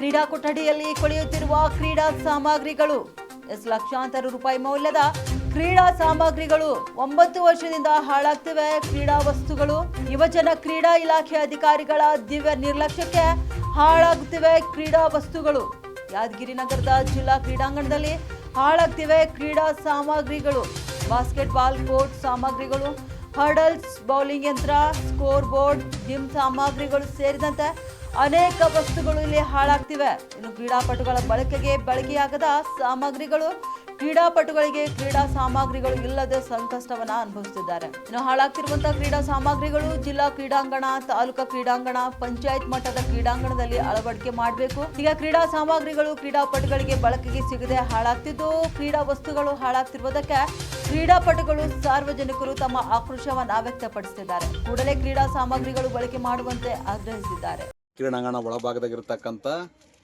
ಕ್ರೀಡಾ ಕೊಠಡಿಯಲ್ಲಿ ಕೊಳೆಯುತ್ತಿರುವ ಕ್ರೀಡಾ ಸಾಮಗ್ರಿಗಳು. ಲಕ್ಷಾಂತರ ರೂಪಾಯಿ ಮೌಲ್ಯದ ಕ್ರೀಡಾ ಸಾಮಗ್ರಿಗಳು 9 ವರ್ಷದಿಂದ ಹಾಳಾಗ್ತಿವೆ. ಕ್ರೀಡಾ ವಸ್ತುಗಳು. ಯುವಜನ ಕ್ರೀಡಾ ಇಲಾಖೆ ಅಧಿಕಾರಿಗಳ ದಿವ್ಯ ನಿರ್ಲಕ್ಷ್ಯಕ್ಕೆ ಹಾಳಾಗುತ್ತಿವೆ ಕ್ರೀಡಾ ವಸ್ತುಗಳು. ಯಾದಗಿರಿ ನಗರದ ಜಿಲ್ಲಾ ಕ್ರೀಡಾಂಗಣದಲ್ಲಿ ಹಾಳಾಗ್ತಿವೆ ಕ್ರೀಡಾ ಸಾಮಗ್ರಿಗಳು. ಬಾಸ್ಕೆಟ್ಬಾಲ್ ಕೋರ್ಟ್ ಸಾಮಗ್ರಿಗಳು, ಹರ್ಡಲ್ಸ್, ಬೌಲಿಂಗ್ ಯಂತ್ರ, ಸ್ಕೋರ್ ಬೋರ್ಡ್, ಜಿಮ್ ಸಾಮಗ್ರಿಗಳು ಸೇರಿದಂತೆ ಅನೇಕ ವಸ್ತುಗಳು ಇಲ್ಲಿ ಹಾಳಾಗ್ತಿವೆ. ಇನ್ನು ಕ್ರೀಡಾಪಟುಗಳ ಬಳಕೆಯಾಗದ ಸಾಮಗ್ರಿಗಳು, ಕ್ರೀಡಾಪಟುಗಳಿಗೆ ಕ್ರೀಡಾ ಸಾಮಗ್ರಿಗಳು ಇಲ್ಲದೆ ಸಂಕಷ್ಟವನ್ನ ಅನುಭವಿಸುತ್ತಿದ್ದಾರೆ. ಇನ್ನು ಹಾಳಾಗ್ತಿರುವಂತಹ ಕ್ರೀಡಾ ಸಾಮಗ್ರಿಗಳು ಜಿಲ್ಲಾ ಕ್ರೀಡಾಂಗಣ, ತಾಲೂಕಾ ಕ್ರೀಡಾಂಗಣ, ಪಂಚಾಯತ್ ಮಟ್ಟದ ಕ್ರೀಡಾಂಗಣದಲ್ಲಿ ಅಳವಡಿಕೆ ಮಾಡಬೇಕು. ಈಗ ಕ್ರೀಡಾ ಸಾಮಗ್ರಿಗಳು ಕ್ರೀಡಾಪಟುಗಳಿಗೆ ಬಳಕೆಗೆ ಸಿಗದೆ ಹಾಳಾಗ್ತಿದ್ದು, ಕ್ರೀಡಾ ವಸ್ತುಗಳು ಹಾಳಾಗ್ತಿರುವುದಕ್ಕೆ ಕ್ರೀಡಾಪಟುಗಳು, ಸಾರ್ವಜನಿಕರು ತಮ್ಮ ಆಕ್ರೋಶವನ್ನ ವ್ಯಕ್ತಪಡಿಸುತ್ತಿದ್ದಾರೆ. ಕೂಡಲೇ ಕ್ರೀಡಾ ಸಾಮಗ್ರಿಗಳು ಬಳಕೆ ಮಾಡುವಂತೆ ಆಗ್ರಹಿಸಿದ್ದಾರೆ. ಕ್ರೀಡಾಂಗಣ ಒಳಭಾಗದಾಗಿರ್ತಕ್ಕಂಥ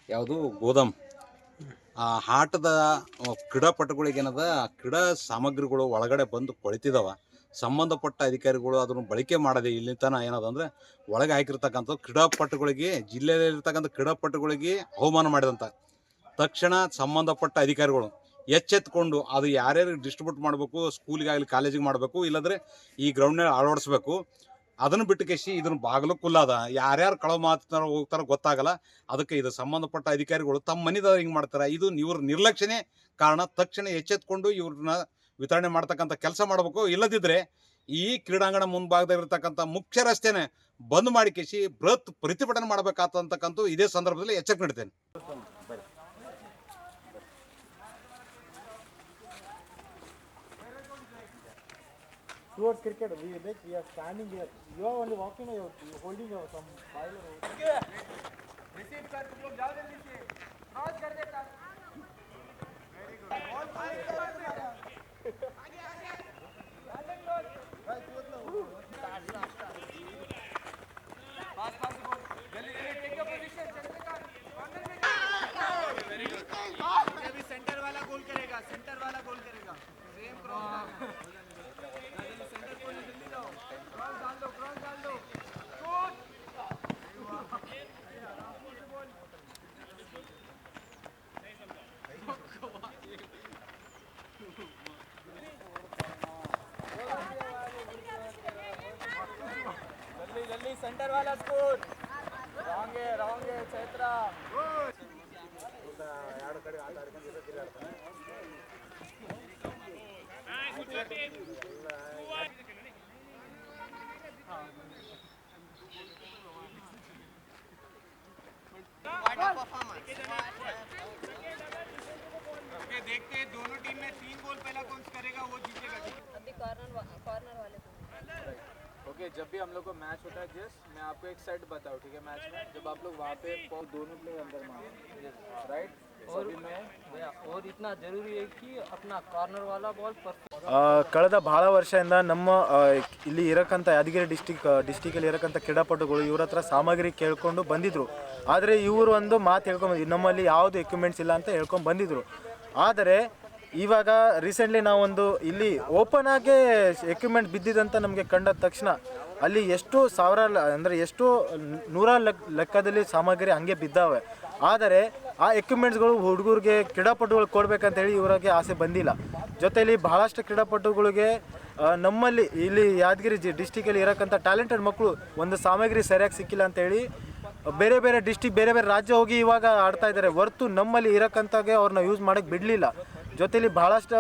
ಯಾವುದು ಗೋದಾಮ್, ಆ ಆಟದ ಕ್ರೀಡಾಪಟುಗಳಿಗೆ ಏನದ ಕ್ರೀಡಾ ಸಾಮಗ್ರಿಗಳು ಒಳಗಡೆ ಬಂದು ಕೊಳಿತಿದಾವ. ಸಂಬಂಧಪಟ್ಟ ಅಧಿಕಾರಿಗಳು ಅದನ್ನು ಬಳಕೆ ಮಾಡದೆ ಇಲ್ಲಿ ತನಕ ಏನದ ಅಂದರೆ ಒಳಗೆ ಹಾಕಿರ್ತಕ್ಕಂಥ ಕ್ರೀಡಾಪಟುಗಳಿಗೆ, ಜಿಲ್ಲೆಯಲ್ಲಿರ್ತಕ್ಕಂಥ ಕ್ರೀಡಾಪಟುಗಳಿಗೆ ಅವಮಾನ ಮಾಡಿದಂಥ ತಕ್ಷಣ ಸಂಬಂಧಪಟ್ಟ ಅಧಿಕಾರಿಗಳು ಎಚ್ಚೆತ್ಕೊಂಡು ಅದು ಯಾರ್ಯಾರು ಡಿಸ್ಟ್ರಿಬ್ಯೂಟ್ ಮಾಡಬೇಕು, ಸ್ಕೂಲಿಗಾಗಲಿ ಕಾಲೇಜಿಗೆ ಮಾಡಬೇಕು, ಇಲ್ಲಾಂದರೆ ಈ ಗ್ರೌಂಡ್ನಾಗ ಅಳವಡಿಸ್ಬೇಕು. ಅದನ್ನು ಬಿಟ್ಟು ಕೇಸಿ ಇದನ್ನು ಬಾಗಿಲು ಕುಲ್ಲದ, ಯಾರ್ಯಾರು ಕಳವ ಮಾತಾಡ್ತಾರೋ ಹೋಗ್ತಾರೋ ಗೊತ್ತಾಗಲ್ಲ. ಅದಕ್ಕೆ ಇದು ಸಂಬಂಧಪಟ್ಟ ಅಧಿಕಾರಿಗಳು ತಮ್ಮ ಮನೆದವ್ರು ಹಿಂಗೆ ಮಾಡ್ತಾರೆ. ಇದು ಇವ್ರ ನಿರ್ಲಕ್ಷ್ಯನೇ ಕಾರಣ. ತಕ್ಷಣ ಎಚ್ಚೆತ್ಕೊಂಡು ಇವ್ರನ್ನ ವಿತರಣೆ ಮಾಡ್ತಕ್ಕಂಥ ಕೆಲಸ ಮಾಡಬೇಕು. ಇಲ್ಲದಿದ್ದರೆ ಈ ಕ್ರೀಡಾಂಗಣ ಮುಂಭಾಗದಲ್ಲಿರ್ತಕ್ಕಂಥ ಮುಖ್ಯ ರಸ್ತೆನೇ ಬಂದ್ ಮಾಡಿ ಕೇಸಿ ಬೃಹತ್ ಪ್ರತಿಭಟನೆ ಮಾಡಬೇಕಾಗ್ತಕ್ಕಂಥ ಇದೇ ಸಂದರ್ಭದಲ್ಲಿ ಎಚ್ಚರಿಕೆ ನೀಡ್ತೇನೆ. Towards cricket, we are standing here. You are only walking, or you are holding some file. Okay. Receive sir, तुम लोग जाओ जल्दी से. Cross कर देता. Very good. All fine. आगे आगे. Landing load. Right, good now. Start. Fast go. जल्दी take your position. Chandrakant. Corner में. Very good. ये भी सेंटर वाला गोल करेगा. सेंटर वाला गोल करेगा. Same cross. जल्दी सेंटर वाला स्कोर. रॉन्ग है चैत्रा. ಎರಡು ಕಡೆ ಆಟ ಆಡ್ಕೊಂಡು ತಿರುಗಾಡ್ತಾನೆ. देखते हैं दोनों टीम में 3 गोल पहला कौन करेगा वो जीतेगा. अभी कॉर्नर वाले ओके, जब भी हम लोग को मैच होता है जस्ट मैं आपको एक सेट बताऊँ, ठीक है. मैच में जब आप लोग वहाँ पे दोनों प्लेयर अंदर मारो, राइट. और इतना जरूरी है कि अपना ಕಾರ್ನರ್ ವಾಲಾ ಬಾಲ್ ಕಳೆದ ಬಹಳ ವರ್ಷದಿಂದ ನಮ್ಮ ಇಲ್ಲಿ ಇರಕ್ಕಂಥ ಯಾದಗಿರಿ ಡಿಸ್ಟಿಕಲ್ಲಿ ಇರಕ್ಕಂಥ ಕ್ರೀಡಾಪಟುಗಳು ಇವ್ರ ಹತ್ರ ಸಾಮಗ್ರಿ ಕೇಳ್ಕೊಂಡು ಬಂದಿದ್ರು. ಆದರೆ ಇವರು ಒಂದು ಮಾತು ಹೇಳ್ಕೊಂಡು ನಮ್ಮಲ್ಲಿ ಯಾವುದು ಎಕ್ವಿಪ್ಮೆಂಟ್ಸ್ ಇಲ್ಲ ಅಂತ ಹೇಳ್ಕೊಂಡು ಬಂದಿದ್ರು. ಆದರೆ ಇವಾಗ ರೀಸೆಂಟ್ಲಿ ನಾವೊಂದು ಇಲ್ಲಿ ಓಪನ್ ಆಗೇ ಎಕ್ವಿಪ್ಮೆಂಟ್ ಬಿದ್ದಿದಂತ ನಮಗೆ ಕಂಡ ತಕ್ಷಣ ಅಲ್ಲಿ ಎಷ್ಟು ಸಾವಿರ ಅಂದರೆ ಎಷ್ಟು ನೂರ ಲೆಕ್ಕದಲ್ಲಿ ಸಾಮಗ್ರಿ ಹಂಗೆ ಬಿದ್ದಾವೆ. ಆದರೆ ಆ ಎಕ್ವಿಪ್ಮೆಂಟ್ಸ್ಗಳು ಹುಡುಗರಿಗೆ ಕ್ರೀಡಾಪಟುಗಳು ಕೊಡಬೇಕಂತೇಳಿ ಇವರಿಗೆ ಆಸೆ ಬಂದಿಲ್ಲ. ಜೊತೆಯಲ್ಲಿ ಬಹಳಷ್ಟು ಕ್ರೀಡಾಪಟುಗಳಿಗೆ ನಮ್ಮಲ್ಲಿ ಇಲ್ಲಿ ಯಾದಗಿರಿ ಡಿಸ್ಟಿಕಲ್ಲಿ ಇರೋಕ್ಕಂಥ ಟ್ಯಾಲೆಂಟೆಡ್ ಮಕ್ಕಳು ಒಂದು ಸಾಮಗ್ರಿ ಸರಿಯಾಗಿ ಸಿಕ್ಕಿಲ್ಲ ಅಂತೇಳಿ ಬೇರೆ ಬೇರೆ ಡಿಸ್ಟಿಕ್, ಬೇರೆ ಬೇರೆ ರಾಜ್ಯ ಹೋಗಿ ಇವಾಗ ಆಡ್ತಾ ಇದ್ದಾರೆ. ಹೊರತು ನಮ್ಮಲ್ಲಿ ಇರೋಕ್ಕಂತಾಗೆ ಅವ್ರನ್ನ ಯೂಸ್ ಮಾಡೋಕ್ಕೆ ಬಿಡಲಿಲ್ಲ. ಜೊತೆಯಲ್ಲಿ ಬಹಳಷ್ಟು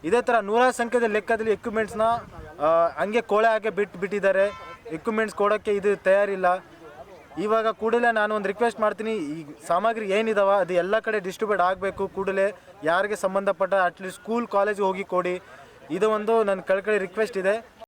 ಇದೇ ಥರ ನೂರಾರು ಸಂಖ್ಯೆಯ ಲೆಕ್ಕದಲ್ಲಿ ಎಕ್ವಿಪ್ಮೆಂಟ್ಸ್ನ ಹಂಗೆ ಕೋಳೆ ಹಾಗೆ ಬಿಟ್ಟಿದ್ದಾರೆ. ಎಕ್ವಿಪ್ಮೆಂಟ್ಸ್ ಕೊಡೋಕ್ಕೆ ಇದು ತಯಾರಿಲ್ಲ. ಇವಾಗ ಕೂಡಲೇ ನಾನು ಒಂದು ರಿಕ್ವೆಸ್ಟ್ ಮಾಡ್ತೀನಿ, ಈ ಸಾಮಗ್ರಿ ಏನಿದಾವ ಅದು ಎಲ್ಲ ಕಡೆ ಡಿಸ್ಟ್ರಿಬ್ಯೂಟ್ ಆಗಬೇಕು. ಕೂಡಲೇ ಯಾರಿಗೆ ಸಂಬಂಧಪಟ್ಟ ಅಟ್ಲೀಸ್ಟ್ ಸ್ಕೂಲ್ ಕಾಲೇಜ್ ಹೋಗಿ ಕೊಡಿ. ಇದು ಒಂದು ನನ್ನ ಕಳಕಳಿ ರಿಕ್ವೆಸ್ಟ್ ಇದೆ.